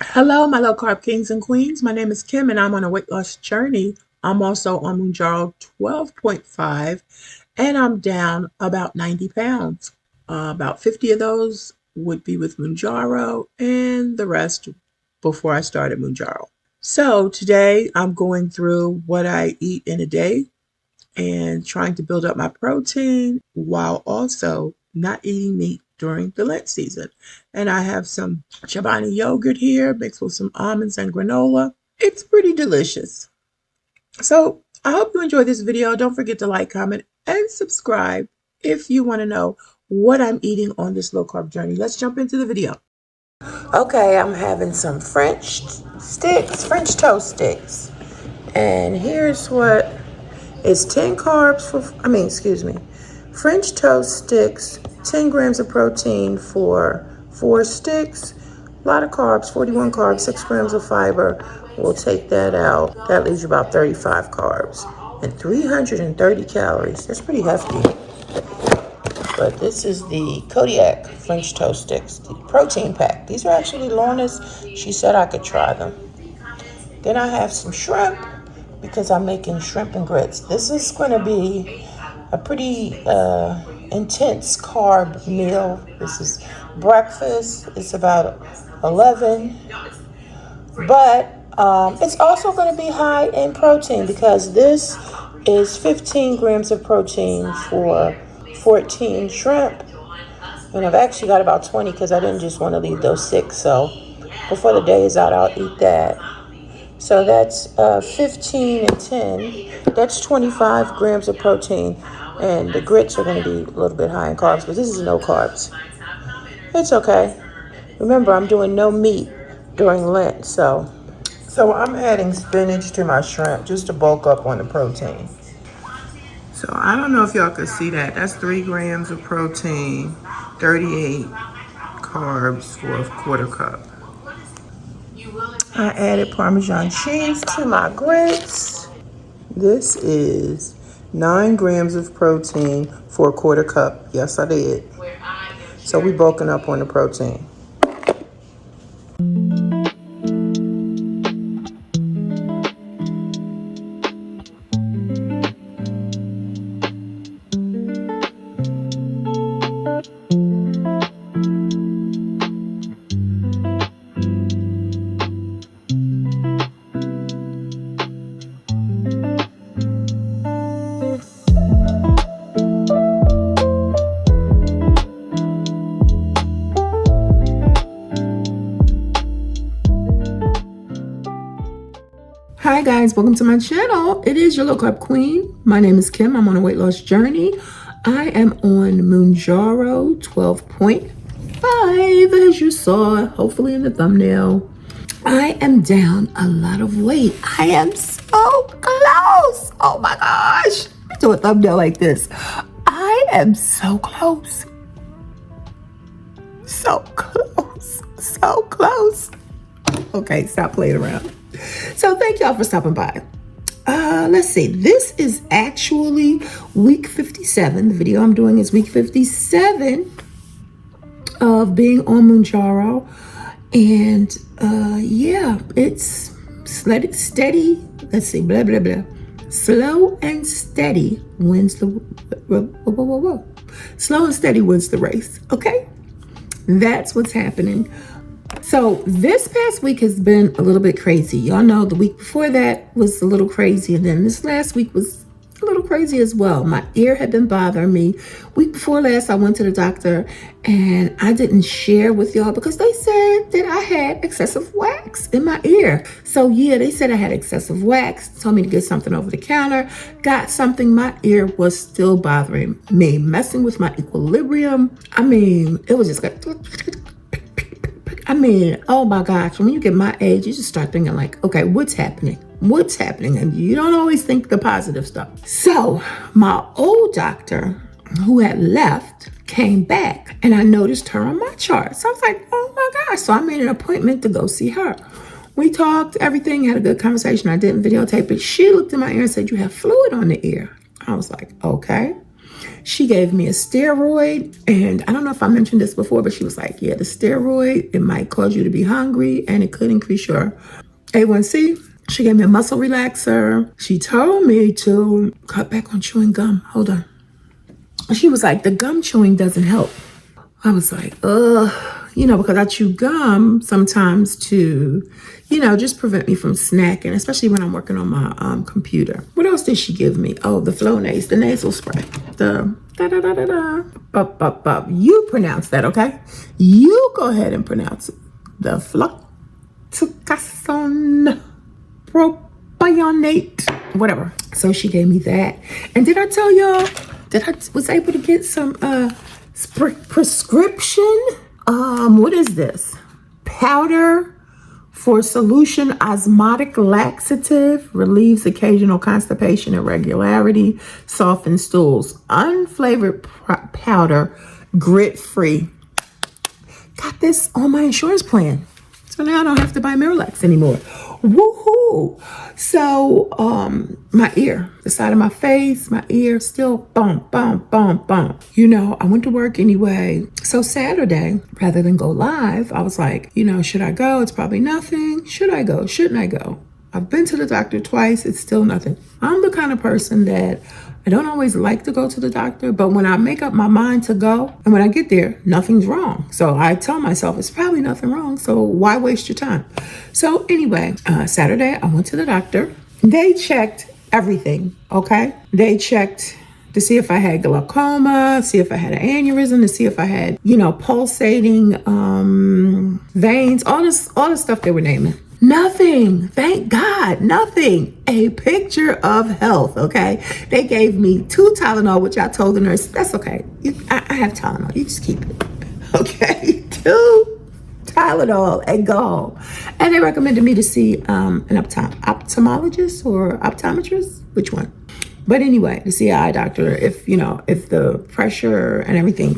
Hello, my low carb kings and queens. My name is Kim and I'm on a weight loss journey. I'm also on Mounjaro 12.5 and I'm down about 90 pounds. About 50 of those would be with Mounjaro and the rest before I started Mounjaro. So today I'm going through what I eat in a day and trying to build up my protein while also not eating meat during the Lent season. And I have some Chobani yogurt here mixed with some almonds and granola. It's pretty delicious. So I hope you enjoy this video. Don't forget to like, comment, and subscribe if you want to know what I'm eating on this low carb journey. Let's jump into the video. Okay, I'm having some French toast sticks. And here's what is 10 carbs French toast sticks, 10 grams of protein for 4 sticks, a lot of carbs, 41 carbs, 6 grams of fiber. We'll take that out. That leaves you about 35 carbs and 330 calories. That's pretty hefty. But this is the Kodiak French toast sticks, the protein pack. These are actually Lorna's. She said I could try them. Then I have some shrimp because I'm making shrimp and grits. This is going to be a pretty intense carb meal. This is breakfast. It's about 11. But it's also going to be high in protein because this is 15 grams of protein for 14 shrimp. And I've actually got about 20 because I didn't just want to leave those 6. So before the day is out, I'll eat that. So that's 15 and 10. That's 25 grams of protein. And the grits are going to be a little bit high in carbs, but this is no carbs. It's okay. Remember, I'm doing no meat during Lent. So I'm adding spinach to my shrimp just to bulk up on the protein. So I don't know if y'all can see that. That's 3 grams of protein, 38 carbs for a quarter cup. I added Parmesan cheese to my grits. This is 9 grams of protein for a quarter cup. Yes, I did. So we bulking up on the protein. Hi guys, welcome to my channel. It is your low carb queen. My name is Kim. I'm on a weight loss journey. I am on Mounjaro 12.5 as you saw, hopefully in the thumbnail. I am down a lot of weight. I am so close. Oh my gosh. Do a thumbnail like this. I am so close. So close. So close. Okay, stop playing around. So thank y'all for stopping by. Let's see. This is actually week 57. The video I'm doing is week 57 of being on Mounjaro. And yeah, it's steady. Let's see. Blah, blah, blah. Slow and steady wins the... Whoa. Slow and steady wins the race. Okay? That's what's happening. So this past week has been a little bit crazy. Y'all know the week before that was a little crazy. And then this last week was a little crazy as well. My ear had been bothering me. Week before last, I went to the doctor and I didn't share with y'all because they said that I had excessive wax in my ear. So yeah, they said I had excessive wax, told me to get something over the counter, got something. My ear was still bothering me, messing with my equilibrium. I mean, it was just like... oh my gosh, when you get my age, you just start thinking like, okay, what's happening? What's happening? And you don't always think the positive stuff. So my old doctor who had left came back and I noticed her on my chart. So I was like, oh my gosh. So I made an appointment to go see her. We talked, everything, had a good conversation. I didn't videotape it. She looked in my ear and said, you have fluid on the ear. I was like, okay. She gave me a steroid, and I don't know if I mentioned this before, but she was like, yeah, the steroid, it might cause you to be hungry and it could increase your A1C. She gave me a muscle relaxer. She told me to cut back on chewing gum. Hold on. She was like, the gum chewing doesn't help. I was like, ugh, because I chew gum sometimes to, just prevent me from snacking, especially when I'm working on my computer. What else did she give me? Oh, the Flonase, the nasal spray. The da-da-da-da-da. You pronounce that, okay? You go ahead and pronounce it. The fluticasone propionate, whatever. So she gave me that. And did I tell y'all that I was able to get some prescription? What is this? Powder for solution osmotic laxative, relieves occasional constipation, irregularity, softens stools. Unflavored powder, grit-free. Got this on my insurance plan. So now I don't have to buy MIRALAX anymore. Woohoo! So, my ear, the side of my face, my ear still bump. I went to work anyway. So Saturday, rather than go live, I was like, should I go? It's probably nothing. Should I go? Shouldn't I go? I've been to the doctor twice. It's still nothing. I'm the kind of person that I don't always like to go to the doctor, but when I make up my mind to go, and when I get there, nothing's wrong. So I tell myself it's probably nothing wrong. So why waste your time? So anyway, Saturday, I went to the doctor. They checked everything, okay? They checked to see if I had glaucoma, see if I had an aneurysm, to see if I had, pulsating veins, all this stuff they were naming. Nothing. Thank God. Nothing. A picture of health. Okay. They gave me 2 Tylenol, which I told the nurse, that's okay. I have Tylenol. You just keep it. Okay. 2 Tylenol and go home. And they recommended me to see an ophthalmologist or optometrist. Which one? But anyway, to see an eye doctor if the pressure and everything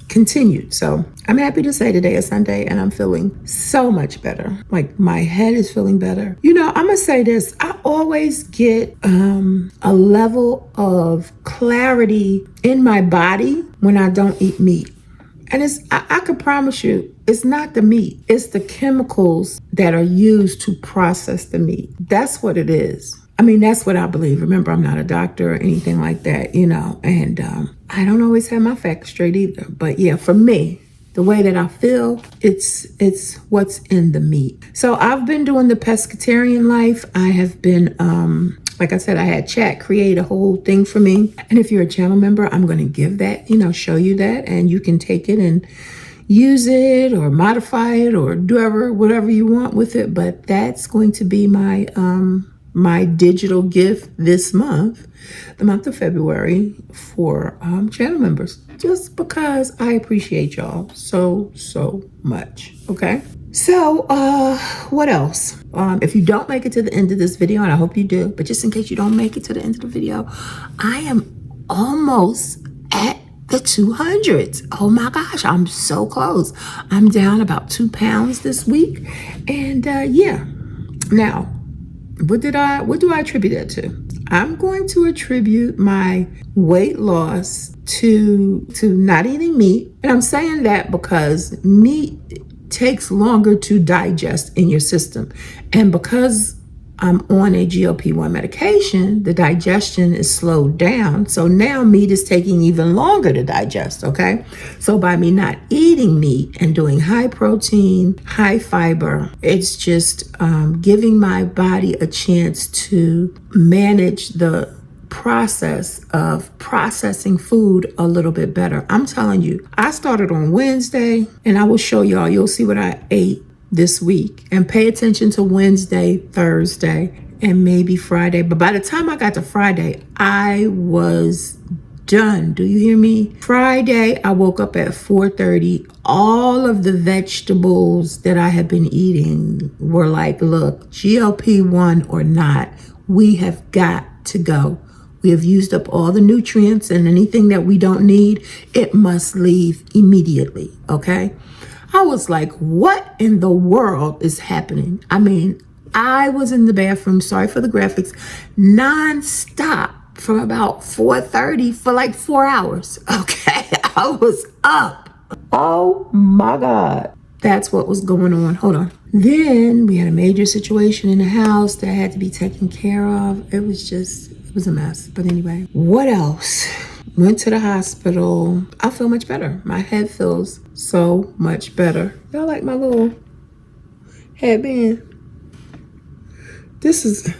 continued. So I'm happy to say today is Sunday and I'm feeling so much better. Like my head is feeling better. I'm going to say this. I always get a level of clarity in my body when I don't eat meat. And I could promise you, it's not the meat. It's the chemicals that are used to process the meat. That's what it is. I mean, that's what I believe. Remember, I'm not a doctor or anything like that, and I don't always have my facts straight either. But yeah, for me, the way that I feel, it's what's in the meat. So I've been doing the pescatarian life. I have been, like I said, I had chat create a whole thing for me. And if you're a channel member, I'm going to give that, show you that, and you can take it and use it or modify it or do whatever you want with it. But that's going to be my digital gift this month, the month of February, for channel members, just because I appreciate y'all so much. Okay. So what else? If you don't make it to the end of this video, and I hope you do, but just in case you don't make it to the end of the video, I am almost at the 200s. Oh my gosh, I'm so close. I'm down about 2 pounds this week. And yeah, now, what do I attribute that to? I'm going to attribute my weight loss to not eating meat. And I'm saying that because meat takes longer to digest in your system. And because I'm on a GLP-1 medication, the digestion is slowed down. So now meat is taking even longer to digest, okay? So by me not eating meat and doing high protein, high fiber, it's just giving my body a chance to manage the process of processing food a little bit better. I'm telling you, I started on Wednesday, and I will show y'all, you'll see what I ate this week, and pay attention to Wednesday, Thursday, and maybe Friday. But by the time I got to Friday, I was done. Do you hear me? Friday, I woke up at 4:30. All of the vegetables that I had been eating were like, look, GLP-1 or not, we have got to go. We have used up all the nutrients, and anything that we don't need, it must leave immediately, okay? I was like, what in the world is happening? I mean, I was in the bathroom, sorry for the graphics, nonstop from about 4:30 for like 4 hours. Okay, I was up. Oh my God. That's what was going on. Hold on. Then we had a major situation in the house that had to be taken care of. It was a mess. But anyway, what else? Went to the hospital. I feel much better. My head feels so much better. Y'all like my little headband? This is,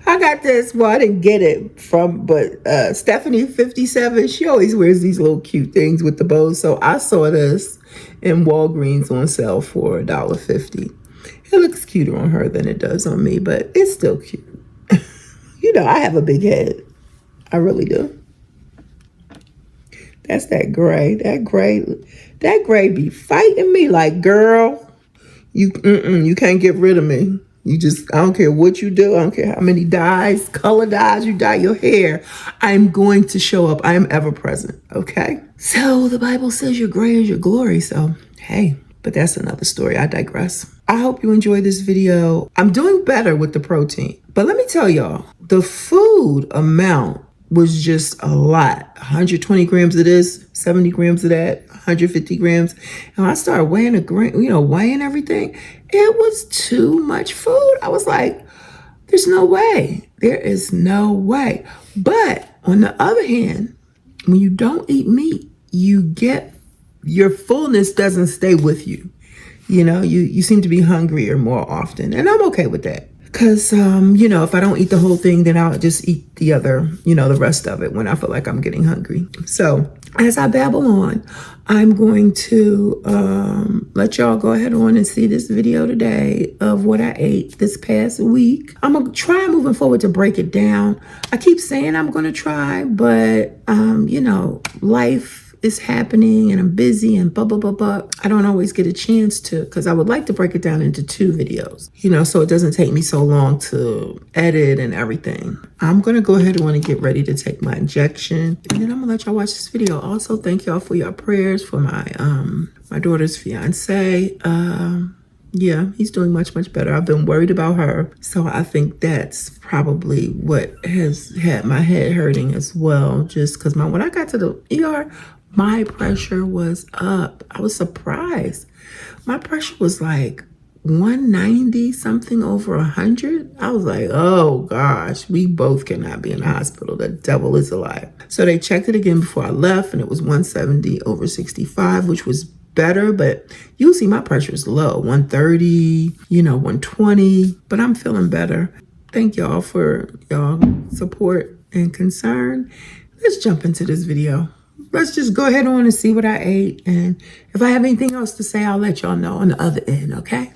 I got this. Well, I didn't get it from, but Stephanie 57, she always wears these little cute things with the bows. So I saw this in Walgreens on sale for $1.50. It looks cuter on her than it does on me, but it's still cute. You know, I have a big head. I really do. That's that gray. That gray be fighting me like, girl, you can't get rid of me. You just, I don't care what you do. I don't care how many dyes, color dyes you dye your hair. I'm going to show up. I am ever present. Okay. So the Bible says your gray is your glory. So, hey, but that's another story. I digress. I hope you enjoyed this video. I'm doing better with the protein, but let me tell y'all, the food amount was just a lot. 120 grams of this, 70 grams of that, 150 grams. And when I started weighing weighing everything, it was too much food. I was like, there's no way. There is no way. But on the other hand, when you don't eat meat, your fullness doesn't stay with you. You know, you seem to be hungrier more often. And I'm okay with that. Because, if I don't eat the whole thing, then I'll just eat the other, the rest of it when I feel like I'm getting hungry. So as I babble on, I'm going to let y'all go ahead on and see this video today of what I ate this past week. I'm going to try moving forward to break it down. I keep saying I'm going to try, but, life is happening and I'm busy and blah, blah, blah, blah. I don't always get a chance to, because I would like to break it down into 2 videos, so it doesn't take me so long to edit and everything. I'm going to go ahead and want to get ready to take my injection, and then I'm going to let y'all watch this video. Also, thank y'all for your prayers for my daughter's fiance. Yeah, he's doing much, much better. I've been worried about her. So I think that's probably what has had my head hurting as well. Just because when I got to the ER, my pressure was up. I was surprised. My pressure was like 190 something over 100. I was like, oh gosh, we both cannot be in the hospital. The devil is alive. So they checked it again before I left and it was 170 over 65, which was better, but usually my pressure is low, 130, 120, but I'm feeling better. Thank y'all for y'all support and concern. Let's jump into this video. Let's just go ahead on and see what I ate. And if I have anything else to say, I'll let y'all know on the other end, okay?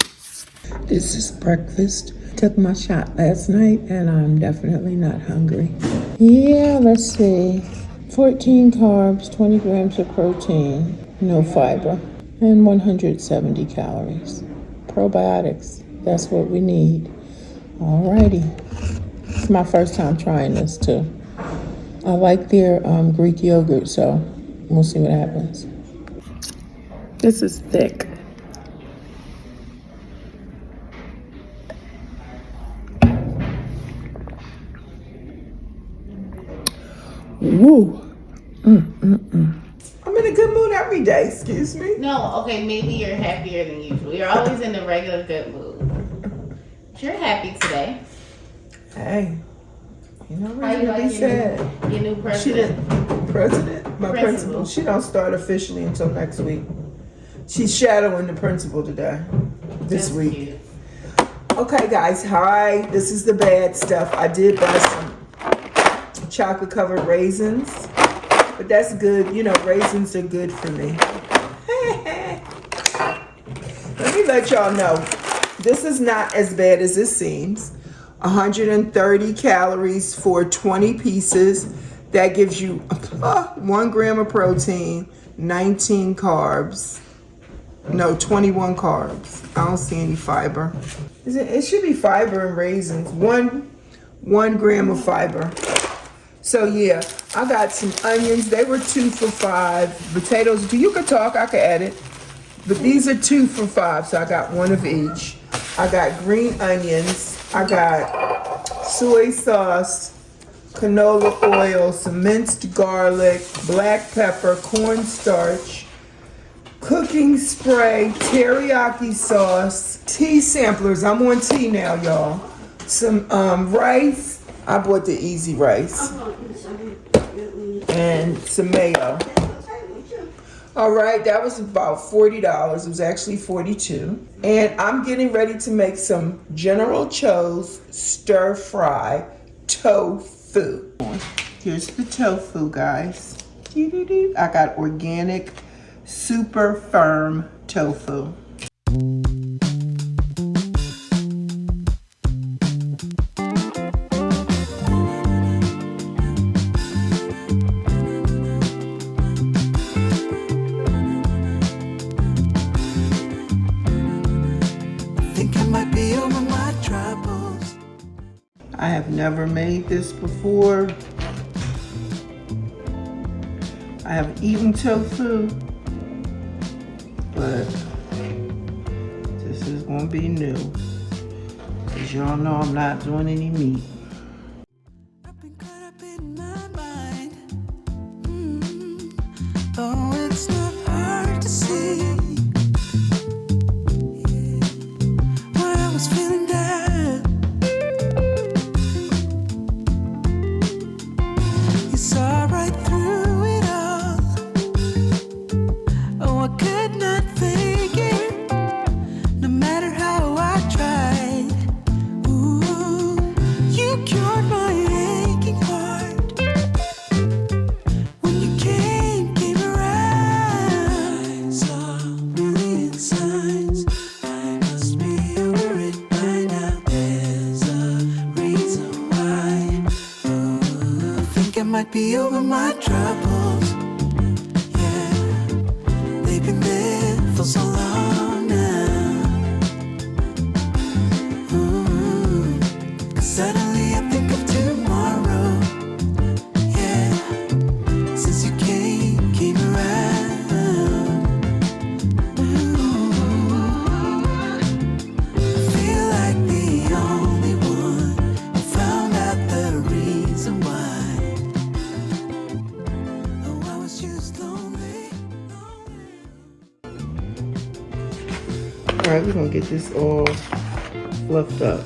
This is breakfast. Took my shot last night and I'm definitely not hungry. Yeah, let's see. 14 carbs, 20 grams of protein, no fiber, and 170 calories. Probiotics, that's what we need. Alrighty. It's my first time trying this too. I like their Greek yogurt, so we'll see what happens. This is thick. Woo. I'm in a good mood every day, excuse me. No, okay, maybe you're happier than usual. You're always in a regular good mood. But you're happy today. Hey. How you like your new president? My principal. She don't start officially until next week. She's shadowing the principal today. This week. Cute. Okay, guys. Hi. This is the bad stuff. I did buy some chocolate covered raisins, but that's good. Raisins are good for me. Let me let y'all know. This is not as bad as it seems. 130 calories for 20 pieces. That gives you 1 gram of protein, 19 carbs. No, 21 carbs. I don't see any fiber. It should be fiber in raisins. One gram of fiber. So yeah, I got some onions. They were 2 for $5. Potatoes, you could talk, I could edit. But these are 2 for $5, so I got 1 of each. I got green onions. I got soy sauce, canola oil, some minced garlic, black pepper, cornstarch, cooking spray, teriyaki sauce, tea samplers. I'm on tea now, y'all. Some rice. I bought the easy rice. And some mayo. All right, that was about $40. It was actually $42. And I'm getting ready to make some General Tso's stir fry tofu. Here's the tofu, guys. I got organic, super firm tofu. I have never made this before. I have eaten tofu, but this is gonna be new. As y'all know, I'm not doing any meat. I've been caught up in my mind. Oh, it's not hard to see. Why I was feeling down. You saw right through it all. Oh, I could not fake it, no matter how I tried. Ooh, you cured my aching heart. When you came around, I saw a million signs. I must be over it by now. There's a reason why. Ooh, I think I might be over my troubles. Yeah, they've been there for so long now. Ooh, 'cause suddenly I think of tomorrow. Yeah, since you came around. Ooh, I feel like the only one who found out the reason why. Oh, I was just lonely. All right, we're gonna get this all fluffed up.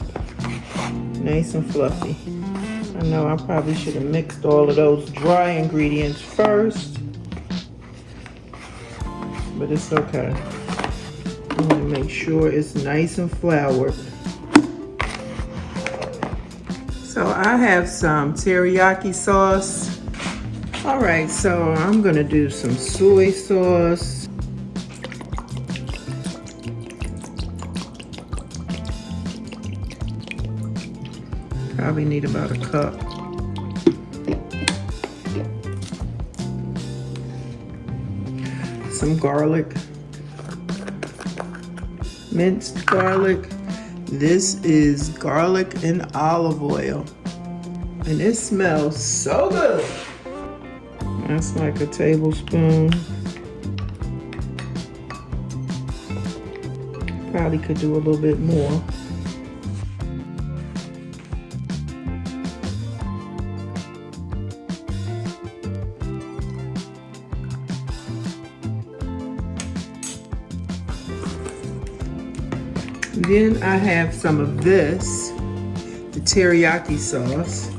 Nice and fluffy. I know I probably should have mixed all of those dry ingredients first, but it's okay. I'm gonna make sure it's nice and floured. So I have some teriyaki sauce. All right, so I'm gonna do some soy sauce. Probably need about a cup. Some garlic, minced garlic. This is garlic and olive oil, and it smells so good. That's like a tablespoon. Probably could do a little bit more. Then I have some of this, the teriyaki sauce.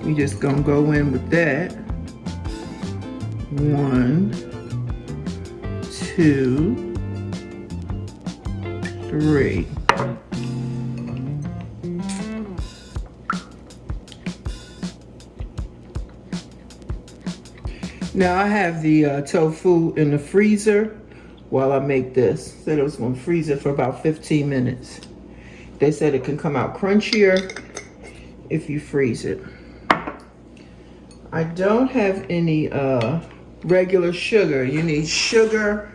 We just gonna go in with that. 1, 2, 3. Now I have the tofu in the freezer while I make this. Said it was gonna freeze it for about 15 minutes. They said it can come out crunchier if you freeze it. I don't have any regular sugar. You need sugar,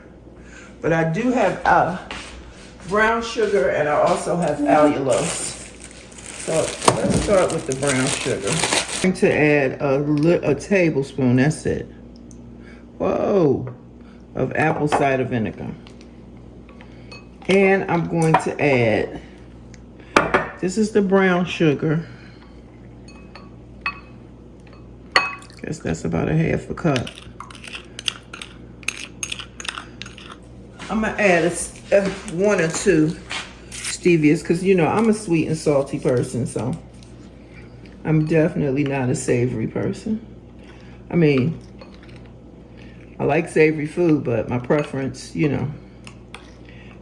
but I do have brown sugar, and I also have allulose. So let's start with the brown sugar. I'm going to add a tablespoon, that's it. Whoa, of apple cider vinegar. And I'm going to add, this is the brown sugar. Guess that's about a half a cup. I'm gonna add a 1 or 2 stevias because you know I'm a sweet and salty person, so I'm definitely not a savory person. I mean, I like savory food, but my preference, you know,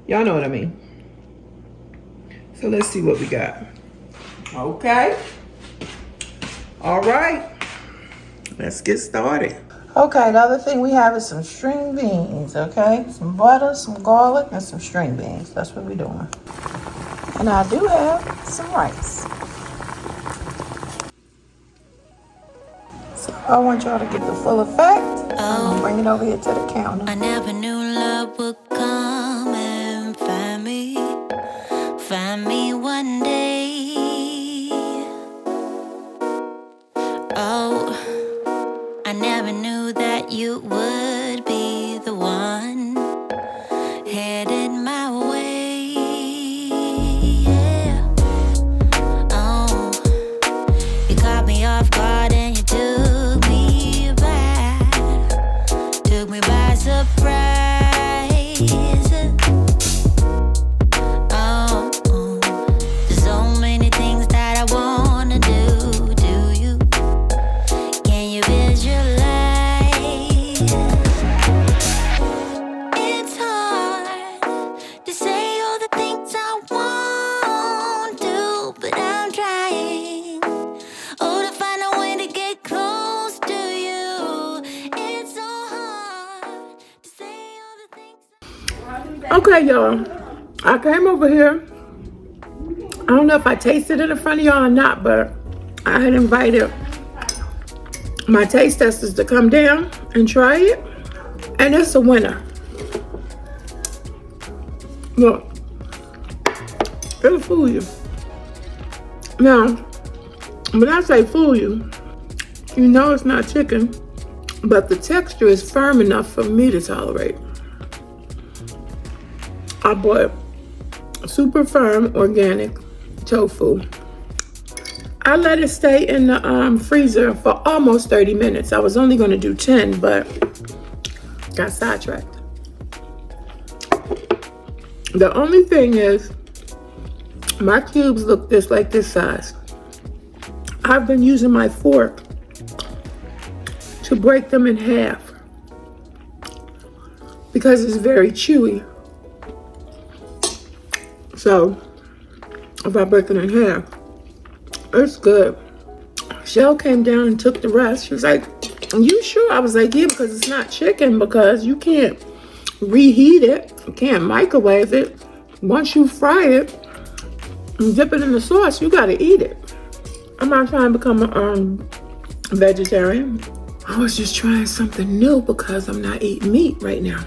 y'all know what I mean. So let's see what we got. Okay. All right. Let's get started. Okay, the other thing we have is some string beans, okay? Some butter, some garlic, and some string beans. That's what we're doing. And I do have some rice. So I want y'all to get the full effect. I'm gonna bring it over here to the counter. I never knew love would come and find me one day. Oh, I never knew that you would be the one headed my way. Yeah. Oh, you caught me off guard and you took me by surprise. Oh, there's so many things that I wanna do. Do you? Can you visualize? It's hard to say all the things I won't do, but I'm trying. Oh, to find a way to get close to you. It's so hard to say all the things. Okay, y'all. I came over here. I don't know if I tasted it in front of y'all or not, but I had invited my taste testers to come down and try it. And it's a winner. Look. It'll fool you. Now, when I say fool you, you know it's not chicken, but the texture is firm enough for me to tolerate. I bought super firm organic tofu. I let it stay in the freezer for almost 30 minutes. I was only going to do 10, but got sidetracked. The only thing is, my cubes look like this size. I've been using my fork to break them in half because it's very chewy. So if I break it in half, it's good. Shell came down and took the rest. She was like, "Are you sure?" I was like, "Yeah, because it's not chicken, because you can't reheat it. You can't microwave it. Once you fry it and dip it in the sauce, you gotta eat it." I'm not trying to become a vegetarian. I was just trying something new because I'm not eating meat right now.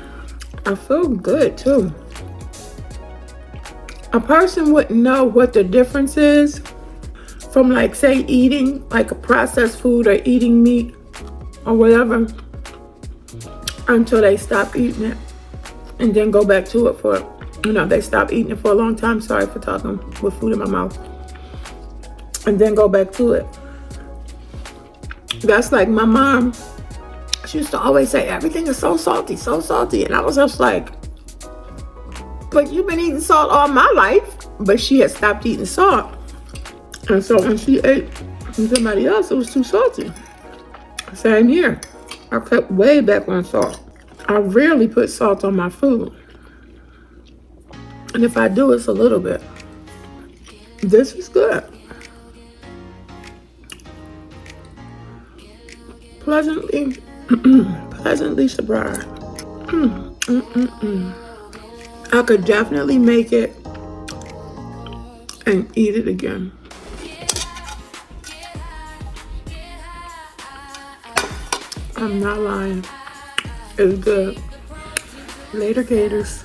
I feel good too. A person wouldn't know what the difference is from, like, say, eating like a processed food or eating meat or whatever until they stop eating it and then go back to it for, you know, they stop eating it for a long time. Sorry for talking with food in my mouth. And then go back to it. That's like my mom. She used to always say, "Everything is so salty, so salty." And I was just like, "But you've been eating salt all my life." But she had stopped eating salt. And so when she ate from somebody else, it was too salty. Same here. I cut way back on salt. I rarely put salt on my food. And if I do, it's a little bit. This is good. Pleasantly surprised. I could definitely make it and eat it again. I'm not lying. It's good. Later, Gators.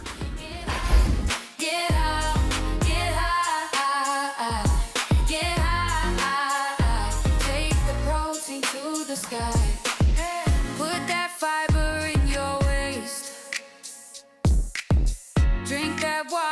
Drink that water.